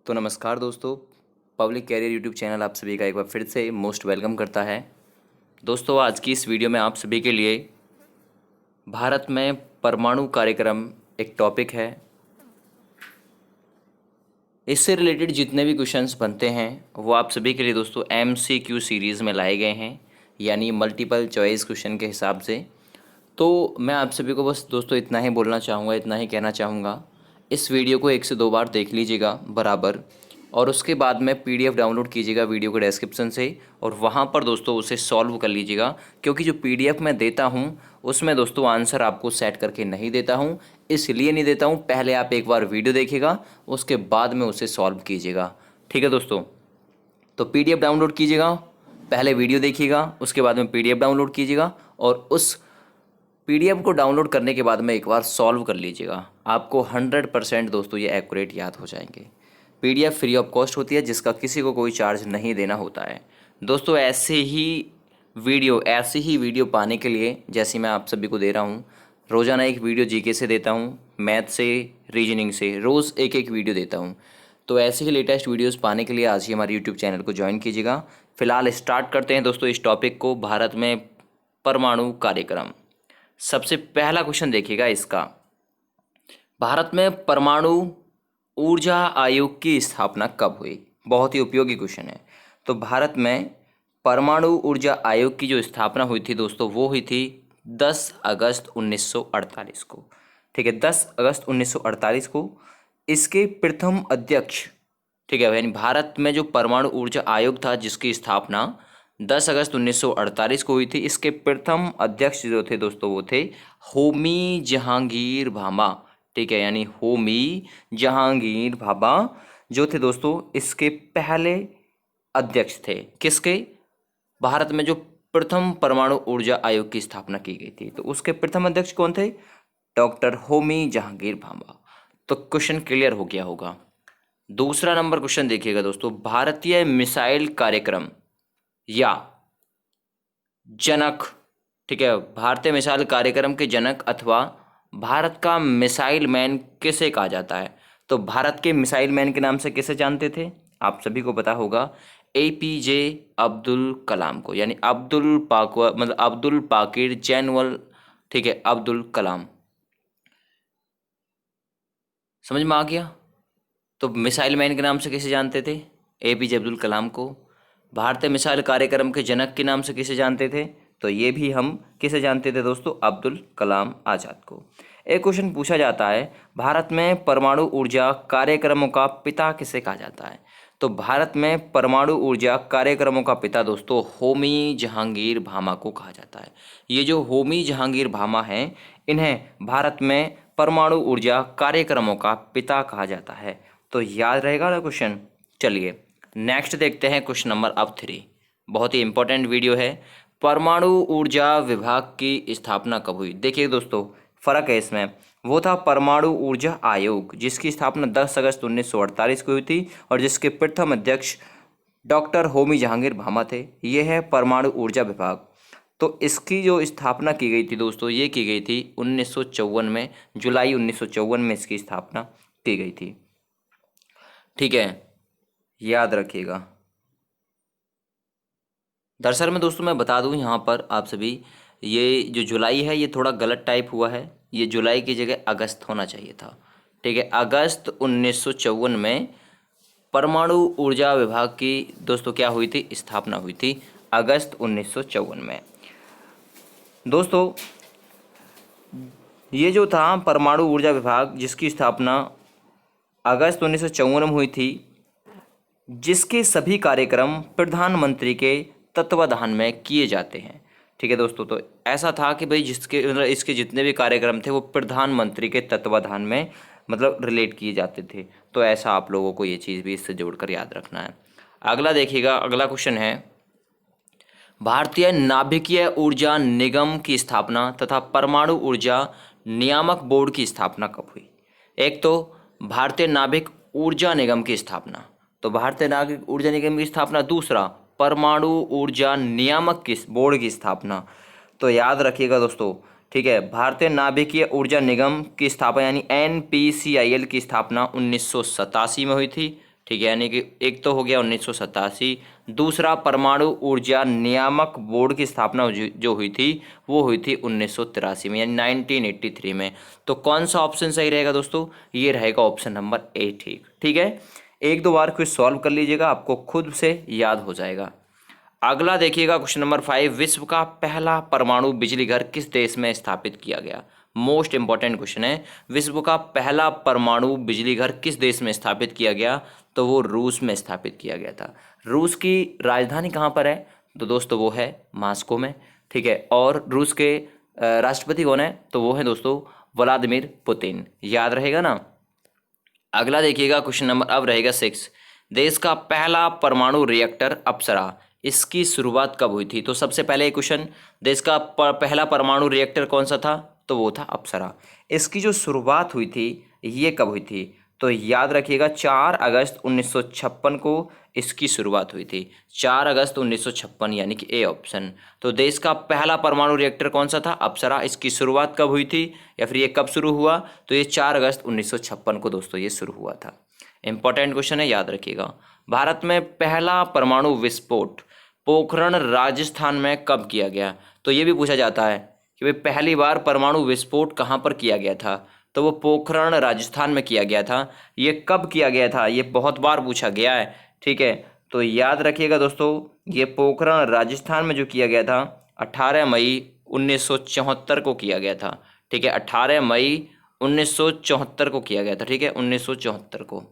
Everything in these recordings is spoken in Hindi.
तो नमस्कार दोस्तों, पब्लिक कैरियर यूट्यूब चैनल आप सभी का एक बार फिर से मोस्ट वेलकम करता है। दोस्तों, आज की इस वीडियो में आप सभी के लिए भारत में परमाणु कार्यक्रम एक टॉपिक है। इससे रिलेटेड जितने भी क्वेश्चंस बनते हैं वो आप सभी के लिए दोस्तों MCQ सीरीज़ में लाए गए हैं, यानी मल्टीपल चॉइस क्वेश्चन के हिसाब से। तो मैं आप सभी को बस दोस्तों इतना ही बोलना चाहूँगा, इतना ही कहना चाहूँगा, इस वीडियो को 1 से 2 बार देख लीजिएगा बराबर, और उसके बाद में PDF डाउनलोड कीजिएगा वीडियो के डिस्क्रिप्शन से, और वहाँ पर दोस्तों उसे सॉल्व कर लीजिएगा। क्योंकि जो PDF मैं देता हूँ उसमें दोस्तों आंसर आपको सेट करके नहीं देता हूँ। इसलिए नहीं देता हूँ, पहले आप एक बार वीडियो देखिएगा, उसके बाद में उसे सॉल्व कीजिएगा। ठीक है दोस्तों, तो PDF डाउनलोड कीजिएगा, पहले वीडियो देखिएगा, उसके बाद में PDF डाउनलोड कीजिएगा, और उस PDF को डाउनलोड करने के बाद में एक बार सॉल्व कर लीजिएगा। आपको 100% दोस्तों ये एक्यूरेट याद हो जाएंगे। PDF फ्री ऑफ कॉस्ट होती है, जिसका किसी को कोई चार्ज नहीं देना होता है। दोस्तों, ऐसे ही वीडियो पाने के लिए जैसे मैं आप सभी को दे रहा हूँ, रोज़ाना एक वीडियो GK से देता हूँ, मैथ से, रीजनिंग से, रोज़ एक एक वीडियो देता हूँ। तो ऐसे ही लेटेस्ट वीडियोस पाने के लिए आज ही हमारे यूट्यूब चैनल को ज्वाइन कीजिएगा। फिलहाल स्टार्ट करते हैं दोस्तों इस टॉपिक को, भारत में परमाणु कार्यक्रम। सबसे पहला क्वेश्चन देखिएगा इसका, भारत में परमाणु ऊर्जा आयोग की स्थापना कब हुई? बहुत ही उपयोगी क्वेश्चन है। तो भारत में परमाणु ऊर्जा आयोग की जो स्थापना हुई थी दोस्तों, वो हुई थी 10 अगस्त 1948 को। ठीक है, 10 अगस्त 1948 को इसके प्रथम अध्यक्ष, ठीक है, यानी भारत में जो परमाणु ऊर्जा आयोग था जिसकी स्थापना 10 अगस्त 1948 को हुई थी, इसके प्रथम अध्यक्ष जो थे दोस्तों वो थे होमी जहांगीर भाभा। ठीक है, यानी होमी जहांगीर भाभा जो थे दोस्तों इसके पहले अध्यक्ष थे। किसके? भारत में जो प्रथम परमाणु ऊर्जा आयोग की स्थापना की गई थी, तो उसके प्रथम अध्यक्ष कौन थे? डॉक्टर होमी जहांगीर भाभा। तो क्वेश्चन क्लियर हो गया होगा। दूसरा नंबर क्वेश्चन देखिएगा दोस्तों, भारतीय मिसाइल कार्यक्रम या जनक, ठीक है, भारतीय मिसाइल कार्यक्रम के जनक अथवा भारत का मिसाइल मैन किसे कहा जाता है? तो भारत के मिसाइल मैन के नाम से किसे जानते थे? आप सभी को पता होगा, APJ अब्दुल कलाम को, यानी अब्दुल पाकिर जनरल, ठीक है, अब्दुल कलाम। समझ में आ गया? तो मिसाइल मैन के नाम से किसे जानते थे? APJ अब्दुल कलाम को। भारतीय मिसाइल कार्यक्रम के जनक के नाम से किसे जानते थे? तो ये भी हम किसे जानते थे दोस्तों? अब्दुल कलाम आज़ाद को। एक क्वेश्चन पूछा जाता है, भारत में परमाणु ऊर्जा कार्यक्रमों का पिता किसे कहा जाता है? तो भारत में परमाणु ऊर्जा कार्यक्रमों का पिता दोस्तों होमी जहांगीर भाभा को कहा जाता है। ये जो होमी जहांगीर भाभा हैं, इन्हें भारत में परमाणु ऊर्जा कार्यक्रमों का पिता कहा जाता है। तो याद रहेगा ना क्वेश्चन। चलिए नेक्स्ट देखते हैं क्वेश्चन नंबर अब 3। बहुत ही इंपॉर्टेंट वीडियो है। परमाणु ऊर्जा विभाग की स्थापना कब हुई? देखिए दोस्तों, फर्क है इसमें। वो था परमाणु ऊर्जा आयोग, जिसकी स्थापना 10 अगस्त 1948 को हुई थी, और जिसके प्रथम अध्यक्ष डॉक्टर होमी जहांगीर भाभा थे। ये है परमाणु ऊर्जा विभाग। तो इसकी जो स्थापना की गई थी दोस्तों, ये की गई थी 1954 में, जुलाई 1954 में इसकी स्थापना की गई थी। ठीक है, याद रखिएगा। दरअसल में दोस्तों मैं बता दूं यहाँ पर आप सभी, ये जो जुलाई है ये थोड़ा गलत टाइप हुआ है, ये जुलाई की जगह अगस्त होना चाहिए था। ठीक है, अगस्त 1954 में परमाणु ऊर्जा विभाग की दोस्तों क्या हुई थी? स्थापना हुई थी अगस्त 1954 में। दोस्तों ये जो था परमाणु ऊर्जा विभाग, जिसकी स्थापना अगस्त 1954 में हुई थी, जिसके सभी कार्यक्रम प्रधानमंत्री के तत्वाधान में किए जाते हैं। ठीक है दोस्तों, तो ऐसा था कि भाई जिसके मतलब इसके जितने भी कार्यक्रम थे वो प्रधानमंत्री के तत्वाधान में मतलब रिलेट किए जाते थे। तो ऐसा आप लोगों को ये चीज़ भी इससे जोड़कर याद रखना है। अगला देखिएगा, अगला क्वेश्चन है, भारतीय नाभिकीय ऊर्जा निगम की स्थापना तथा परमाणु ऊर्जा नियामक बोर्ड की स्थापना कब हुई? एक तो भारतीय नाभिक ऊर्जा निगम की स्थापना, तो भारतीय नाभिक ऊर्जा निगम की स्थापना। दूसरा, परमाणु ऊर्जा नियामक की बोर्ड की स्थापना। तो याद रखिएगा दोस्तों, ठीक है, भारतीय नाभिकीय ऊर्जा निगम की स्थापना यानी NPCIL की स्थापना 1987 में हुई थी। ठीक है, यानी कि एक तो हो गया 1987, दूसरा परमाणु ऊर्जा नियामक बोर्ड की स्थापना जो हुई थी वो हुई थी 1983 में, यानी 1983 में। तो कौन सा ऑप्शन सही रहेगा दोस्तों? ये रहेगा ऑप्शन नंबर ए। ठीक ठीक है, एक दो बार क्विज सॉल्व कर लीजिएगा, आपको खुद से याद हो जाएगा। अगला देखिएगा क्वेश्चन नंबर 5, विश्व का पहला परमाणु बिजली घर किस देश में स्थापित किया गया? मोस्ट इंपॉर्टेंट क्वेश्चन है, विश्व का पहला परमाणु बिजली घर किस देश में स्थापित किया गया? तो वो रूस में स्थापित किया गया था। रूस की राजधानी कहाँ पर है? तो दोस्तों वो है मॉस्को में। ठीक है, और रूस के राष्ट्रपति कौन है? तो वो है दोस्तों व्लादिमीर पुतिन। याद रहेगा ना। अगला देखिएगा क्वेश्चन नंबर अब रहेगा 6, देश का पहला परमाणु रिएक्टर अप्सरा, इसकी शुरुआत कब हुई थी? तो सबसे पहले एक क्वेश्चन, देश का पहला परमाणु रिएक्टर कौन सा था? तो वो था अप्सरा। इसकी जो शुरुआत हुई थी ये कब हुई थी? तो याद रखिएगा 4 अगस्त 1956 को इसकी शुरुआत हुई थी। 4 अगस्त 1956, यानी कि ए ऑप्शन। तो देश का पहला परमाणु रिएक्टर कौन सा था? अप्सरा। इसकी शुरुआत कब हुई थी या फिर ये कब शुरू हुआ? तो ये 4 अगस्त 1956 को दोस्तों ये शुरू हुआ था। इंपॉर्टेंट क्वेश्चन है, याद रखिएगा। भारत में पहला परमाणु विस्फोट पोखरण राजस्थान में कब किया गया? तो ये भी पूछा जाता है कि भाई पहली बार परमाणु विस्फोट कहाँ पर किया गया था? तो वो पोखरण राजस्थान में किया गया था। ये कब किया गया था? ये बहुत बार पूछा गया है। ठीक है, तो याद रखिएगा दोस्तों, ये पोखरण राजस्थान में जो किया गया था 18 मई 1974 को किया गया था। ठीक है, 18 मई 1974 को किया गया था। ठीक है, 1974 को।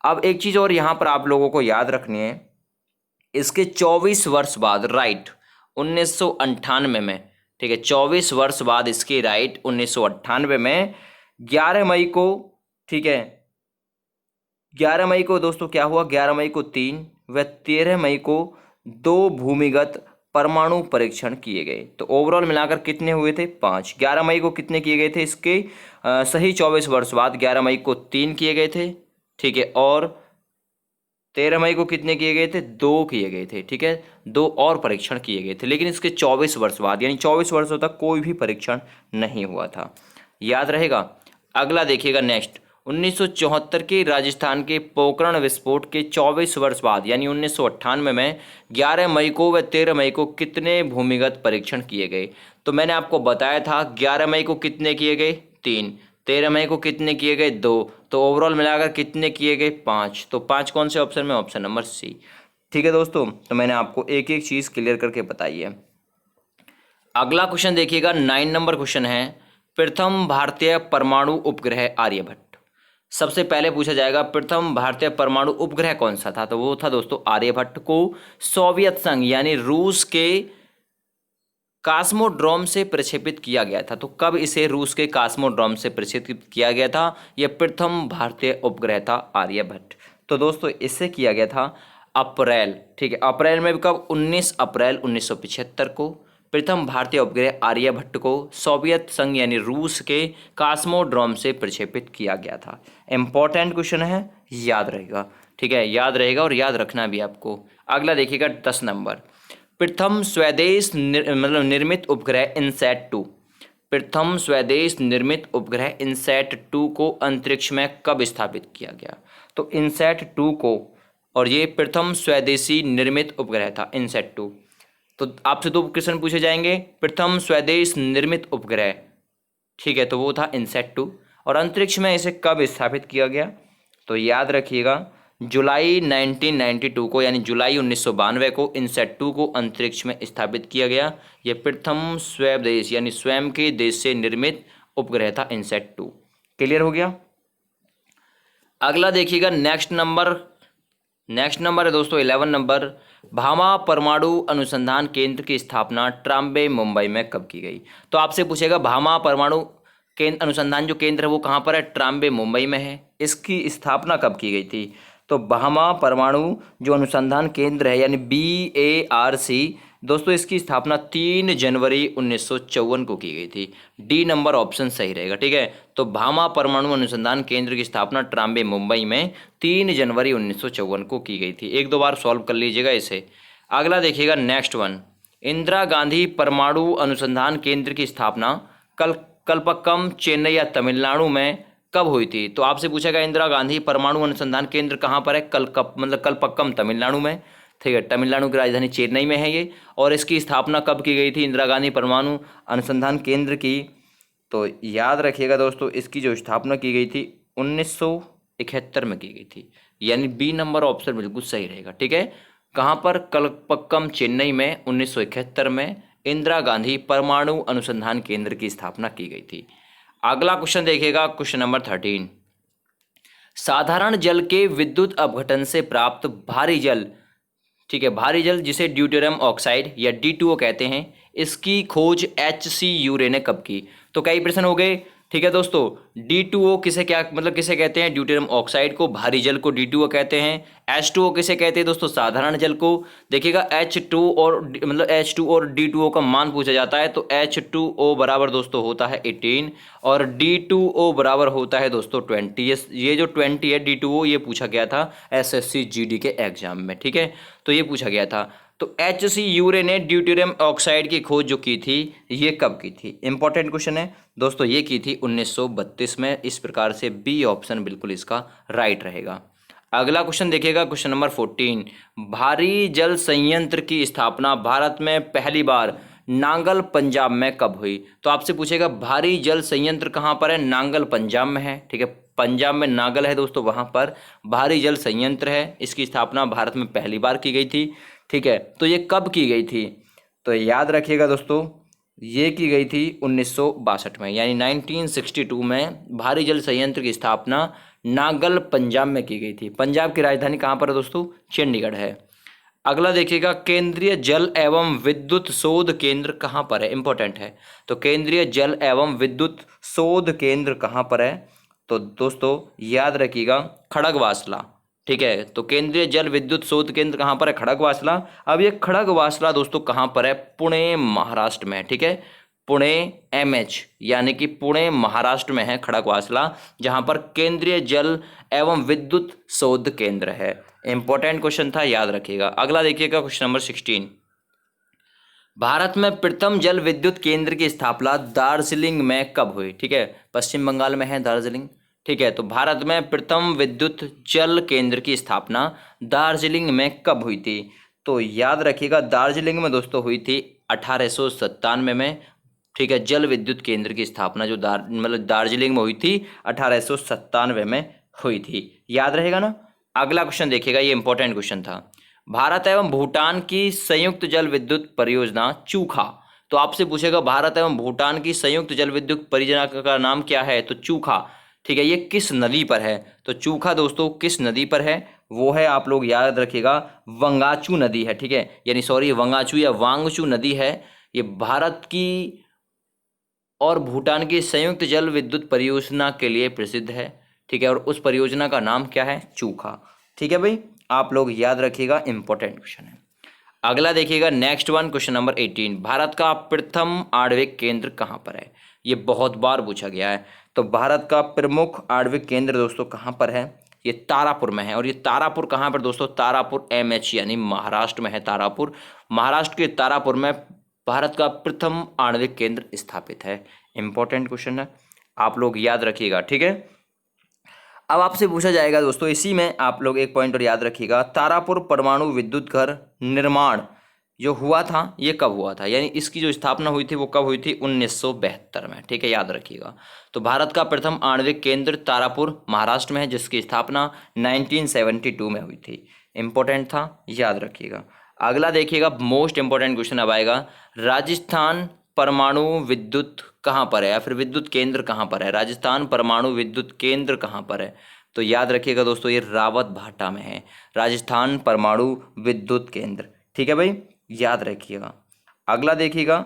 अब एक चीज़ और यहाँ पर आप लोगों को याद रखनी है, इसके 24 वर्ष बाद, राइट, 1998 में, ठीक है, 24 वर्ष बाद इसकी राइट 1998 में 11 मई को, ठीक है, 11 मई को दोस्तों क्या हुआ? 11 मई को 3 व 13 मई को 2 भूमिगत परमाणु परीक्षण किए गए। तो ओवरऑल मिलाकर कितने हुए थे? 5। 11 मई को कितने किए गए थे? इसके सही 24 वर्ष बाद 11 मई को 3 किए गए थे। ठीक है, और 13 मई को कितने किए गए थे? 2 किए गए थे। ठीक है, 2 और परीक्षण किए गए थे, लेकिन इसके 24 वर्ष बाद, यानी 24 वर्षों तक कोई भी परीक्षण नहीं हुआ था। याद रहेगा। अगला देखिएगा नेक्स्ट, 1974 के राजस्थान के पोखरण विस्फोट के 24 वर्ष बाद, यानी 1998 में 11 मई को व 13 मई को कितने भूमिगत परीक्षण किए गए? तो मैंने आपको बताया था 11 मई को कितने किए गए? 3। 13 मई को कितने किए गए? 2। तो ओवरऑल मिलाकर कितने किए गए? 5। तो 5 कौन से ऑप्शन में? Option number C. ठीक है दोस्तों, तो मैंने आपको एक एक चीज़ क्लियर करके बताई है। अगला क्वेश्चन देखिएगा, 9 नंबर क्वेश्चन है, प्रथम भारतीय परमाणु उपग्रह आर्यभट्ट। सबसे पहले पूछा जाएगा प्रथम भारतीय परमाणु उपग्रह कौन सा था? तो वो था दोस्तों आर्यभट्ट, को सोवियत संघ यानी रूस के कास्मोड्रोम से प्रक्षेपित किया गया था। तो कब इसे रूस के कास्मोड्रोम से प्रक्षेपित किया गया था? यह प्रथम भारतीय उपग्रह था आर्यभट्ट। तो दोस्तों इससे किया गया था अप्रैल, ठीक है, अप्रैल में कब? 19 अप्रैल 1975 को प्रथम भारतीय उपग्रह आर्यभट्ट को सोवियत संघ यानी रूस के कास्मोड्रोम से प्रक्षेपित किया गया था। इंपॉर्टेंट क्वेश्चन है, याद रहेगा। ठीक है, याद रहेगा और याद रखना भी आपको। अगला देखिएगा 10 नंबर, प्रथम स्वदेश निर्मित उपग्रह इनसैट 2, प्रथम स्वदेश निर्मित उपग्रह इनसैट 2 को अंतरिक्ष में कब स्थापित किया गया? तो इनसैट 2 को, और ये प्रथम स्वदेशी निर्मित उपग्रह था इनसैट 2। तो आपसे 2 क्वेश्चन पूछे जाएंगे, प्रथम स्वदेश निर्मित उपग्रह, ठीक है, तो वो था इनसैट 2, और अंतरिक्ष में इसे कब स्थापित किया गया? तो याद रखिएगा जुलाई 1992 को, यानी जुलाई 1992 को इनसैट 2 को अंतरिक्ष में स्थापित किया गया। यह प्रथम स्वदेश यानी स्वयं के देश से निर्मित उपग्रह था इनसैट 2। क्लियर हो गया। अगला देखिएगा नेक्स्ट नंबर है दोस्तों 11 नंबर, भामा परमाणु अनुसंधान केंद्र की स्थापना ट्राम्बे मुंबई में कब की गई? तो आपसे पूछेगा भामा परमाणु केंद्र अनुसंधान जो केंद्र है वो कहाँ पर है? ट्राम्बे मुंबई में है। इसकी स्थापना कब की गई थी? तो भामा परमाणु जो अनुसंधान केंद्र है यानी BARC दोस्तों, इसकी स्थापना 3 जनवरी 1954 को की गई थी। डी नंबर ऑप्शन सही रहेगा। ठीक है, तो भामा परमाणु अनुसंधान केंद्र की स्थापना ट्राम्बे मुंबई में 3 जनवरी 1954 को की गई थी। 1-2 बार सॉल्व कर लीजिएगा इसे। अगला देखिएगा नेक्स्ट वन, इंदिरा गांधी परमाणु अनुसंधान केंद्र की स्थापना कलपक्कम चेन्नई या तमिलनाडु में कब हुई थी? तो आपसे पूछेगा इंदिरा गांधी परमाणु अनुसंधान केंद्र कहाँ पर है? कलपक्कम तमिलनाडु में, ठीक है। तमिलनाडु की राजधानी चेन्नई में है ये। और इसकी स्थापना कब की गई थी इंदिरा गांधी परमाणु अनुसंधान केंद्र की? तो याद रखिएगा दोस्तों, इसकी जो स्थापना की गई थी 1971 में की गई थी, यानी बी नंबर ऑप्शन बिल्कुल सही रहेगा, ठीक है। कहाँ पर? कलपक्कम चेन्नई में 1971 में इंदिरा गांधी परमाणु अनुसंधान केंद्र की स्थापना की गई थी। अगला क्वेश्चन देखिएगा, क्वेश्चन नंबर 13। साधारण जल के विद्युत अपघटन से प्राप्त भारी जल, ठीक है, भारी जल जिसे ड्यूटेरियम ऑक्साइड या D2O कहते हैं, इसकी खोज HC यूरे ने कब की? तो कई प्रश्न हो गए, ठीक है दोस्तों। D2O किसे क्या किसे कहते हैं? ड्यूटेरियम ऑक्साइड को, भारी जल को D2O कहते हैं। H2O किसे कहते हैं दोस्तों? साधारण जल को। देखिएगा H2 और H2 और D2O का मान पूछा जाता है, तो H2O बराबर दोस्तों होता है 18 और D2O बराबर होता है दोस्तों 20। ये जो 20 है D2O, ये पूछा गया था SSC GD के एग्जाम में, ठीक है। तो ये पूछा गया था। तो HC यूरे ने ड्यूटेरियम ऑक्साइड की खोज जो की थी, ये कब की थी? इंपॉर्टेंट क्वेश्चन है दोस्तों, ये की थी 1932 में। इस प्रकार से बी ऑप्शन बिल्कुल इसका राइट रहेगा। अगला क्वेश्चन देखिएगा, क्वेश्चन नंबर 14। भारी जल संयंत्र की स्थापना भारत में पहली बार नांगल पंजाब में कब हुई? तो आपसे पूछेगा भारी जल संयंत्र कहाँ पर है? नांगल पंजाब में है, ठीक है। पंजाब में नांगल है दोस्तों, वहां पर भारी जल संयंत्र है। इसकी स्थापना भारत में पहली बार की गई थी, ठीक है। तो ये कब की गई थी? तो याद रखिएगा दोस्तों, ये की गई थी 1962 में, यानी 1962 में भारी जल संयंत्र की स्थापना नांगल पंजाब में की गई थी। पंजाब की राजधानी कहाँ पर है दोस्तों? चंडीगढ़ है। अगला देखिएगा, केंद्रीय जल एवं विद्युत शोध केंद्र कहाँ पर है? इंपॉर्टेंट है। तो केंद्रीय जल एवं विद्युत शोध केंद्र कहाँ पर है? तो दोस्तों याद रखिएगा, खड़गवासला, ठीक है। तो केंद्रीय जल विद्युत शोध केंद्र कहाँ पर है? खड़गवासला। अब ये खड़गवासला दोस्तों कहाँ पर है? पुणे महाराष्ट्र में, ठीक है। पुणे MH, यानी कि पुणे महाराष्ट्र में है खड़गवासला, जहां पर केंद्रीय जल एवं विद्युत शोध केंद्र है। इंपॉर्टेंट क्वेश्चन था, याद रखिएगा। अगला देखिएगा, क्वेश्चन नंबर 16। भारत में प्रथम जल विद्युत केंद्र की स्थापना दार्जिलिंग में कब हुई? ठीक है, पश्चिम बंगाल में है दार्जिलिंग, ठीक है। तो भारत में प्रथम विद्युत जल केंद्र की स्थापना दार्जिलिंग में कब हुई थी? तो याद रखिएगा, दार्जिलिंग में दोस्तों हुई थी 1897 में, ठीक है। जल विद्युत केंद्र की स्थापना जो दार्जिलिंग में हुई थी 1897 में हुई थी, याद रहेगा ना। अगला क्वेश्चन देखिएगा, ये इंपॉर्टेंट क्वेश्चन था। भारत एवं भूटान की संयुक्त जल विद्युत परियोजना चूखा। तो आपसे पूछेगा भारत एवं भूटान की संयुक्त जल विद्युत परियोजना का नाम क्या है? तो चूखा, ठीक है। ये किस नदी पर है? तो चूखा दोस्तों किस नदी पर है? वो है, आप लोग याद रखिएगा, वंगाचू नदी है, ठीक है। यानी सॉरी, वंगाचू या वांगचू नदी है। ये भारत की और भूटान की संयुक्त जल विद्युत परियोजना के लिए प्रसिद्ध है, ठीक है। और उस परियोजना का नाम क्या है? चूखा, ठीक है भाई, आप लोग याद रखिएगा, इंपॉर्टेंट क्वेश्चन है। अगला देखिएगा, next one, question number 18। Bharat का प्रथम आणविक केंद्र कहाँ पर है? ये बहुत बार पूछा गया है। तो भारत का प्रमुख आणविक केंद्र दोस्तों कहाँ पर है? ये तारापुर में है। और ये तारापुर कहाँ पर दोस्तों? तारापुर MH, यानी महाराष्ट्र में है तारापुर। महाराष्ट्र के तारापुर में भारत का प्रथम आणविक केंद्र स्थापित है। इंपॉर्टेंट क्वेश्चन है, आप लोग याद रखिएगा, ठीक है। अब आपसे पूछा जाएगा दोस्तों, इसी में आप लोग एक पॉइंट और याद रखिएगा, तारापुर परमाणु विद्युत घर निर्माण जो हुआ था, ये कब हुआ था? यानी इसकी जो स्थापना हुई थी वो कब हुई थी? 1972 में, ठीक है, याद रखिएगा। तो भारत का प्रथम आणविक केंद्र तारापुर महाराष्ट्र में है, जिसकी स्थापना 1972 में हुई थी। इंपॉर्टेंट था, याद रखिएगा। अगला देखिएगा, मोस्ट इंपॉर्टेंट क्वेश्चन अब आएगा, राजस्थान परमाणु विद्युत कहाँ पर है, या फिर विद्युत केंद्र कहाँ पर है? राजस्थान परमाणु विद्युत केंद्र कहाँ पर है? तो याद रखिएगा दोस्तों, ये रावत भाटा में है, राजस्थान परमाणु विद्युत केंद्र, ठीक है भाई, याद रखिएगा। अगला देखिएगा,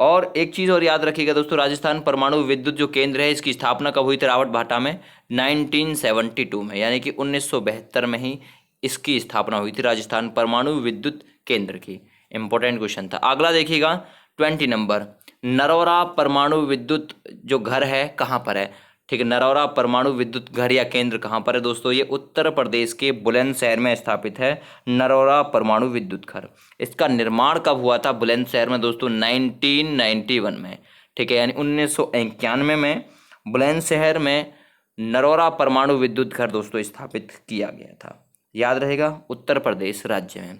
और एक चीज़ और याद रखिएगा दोस्तों, राजस्थान परमाणु विद्युत जो केंद्र है, इसकी स्थापना कब हुई थी रावत भाटा में? 1972 में, यानी कि 1972 में ही इसकी स्थापना हुई थी, राजस्थान परमाणु विद्युत केंद्र की। इंपॉर्टेंट क्वेश्चन था। अगला देखिएगा, 20 नंबर, नरौरा परमाणु विद्युत जो घर है कहाँ पर है? ठीक है, नरौरा परमाणु विद्युत घर या केंद्र कहाँ पर है दोस्तों? ये उत्तर प्रदेश के बुलंदशहर में स्थापित है, नरौरा परमाणु विद्युत घर। इसका निर्माण कब हुआ था बुलंदशहर में दोस्तों? 1991 में, ठीक है, यानी 1991 में बुलंदशहर में नरोरा परमाणु विद्युत घर दोस्तों स्थापित किया गया था? याद रहेगा, उत्तर प्रदेश राज्य में।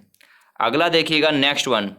अगला देखिएगा नेक्स्ट वन,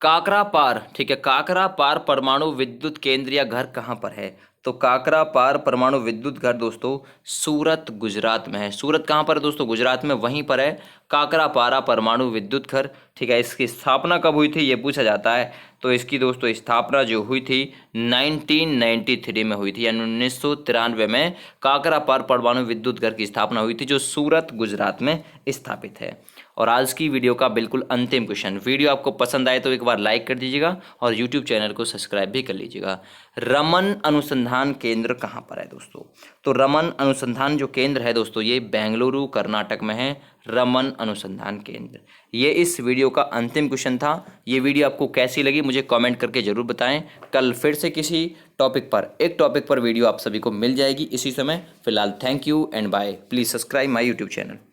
काकरापार, ठीक है, काकरापार परमाणु विद्युत केंद्र या घर कहाँ पर है? तो काकरापार परमाणु विद्युत घर दोस्तों सूरत गुजरात में है। सूरत कहाँ पर है दोस्तों? गुजरात में, वहीं पर है काकरापारा परमाणु विद्युत घर। ठीक है, इसकी स्थापना कब हुई थी ये पूछा जाता है। तो इसकी दोस्तों स्थापना जो हुई थी 1993 में हुई थी, यानी 1993 में काकरापार परमाणु विद्युत घर की स्थापना हुई थी, जो सूरत गुजरात में स्थापित है। और आज की वीडियो का बिल्कुल अंतिम क्वेश्चन, वीडियो आपको पसंद आए तो एक बार लाइक कर दीजिएगा और यूट्यूब चैनल को सब्सक्राइब भी कर लीजिएगा। रमन अनुसंधान केंद्र कहाँ पर है दोस्तों? तो रमन अनुसंधान जो केंद्र है दोस्तों ये बेंगलुरु कर्नाटक में है, रमन अनुसंधान केंद्र। ये इस वीडियो का अंतिम क्वेश्चन था। ये वीडियो आपको कैसी लगी मुझे कमेंट करके जरूर बताएं। कल फिर से किसी एक टॉपिक पर वीडियो आप सभी को मिल जाएगी इसी समय। फिलहाल thank you and bye. Please subscribe my YouTube channel.